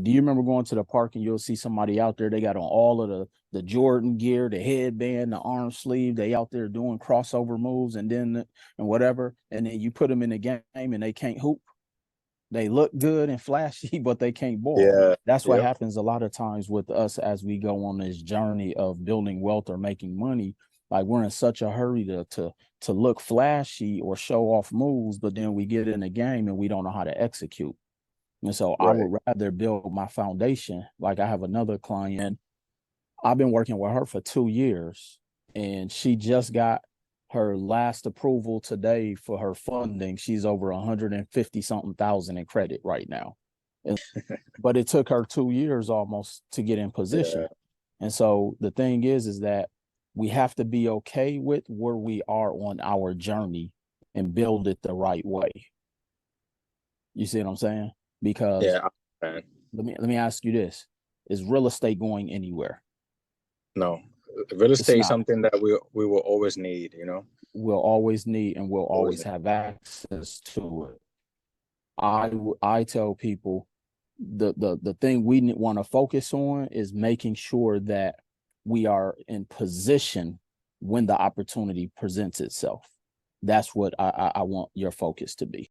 Do you remember going to the park and you'll see somebody out there, they got on all of the Jordan gear, the headband, the arm sleeve, they out there doing crossover moves and whatever, and then you put them in the game and they can't hoop. They look good and flashy, but they can't ball. Yeah. That's what Yep. happens a lot of times with us as we go on this journey of building wealth or making money. Like we're in such a hurry to look flashy or show off moves, but then we get in the game and we don't know how to execute. And so I Right. would rather build my foundation. Like I have another client, I've been working with her for 2 years, and she just got her last approval today for her funding. She's over 150 something thousand in credit right now. And, but it took her 2 years almost to get in position. Yeah. And so the thing is that we have to be okay with where we are on our journey and build it the right way. You see what I'm saying? Because Yeah. Man. let me ask you this: is real estate going anywhere? No, real It's estate is not. something that we will always need, We'll always need and we'll always always need. have access to it. I tell people the thing we want to focus on is making sure that we are in position when the opportunity presents itself. That's what I want your focus to be.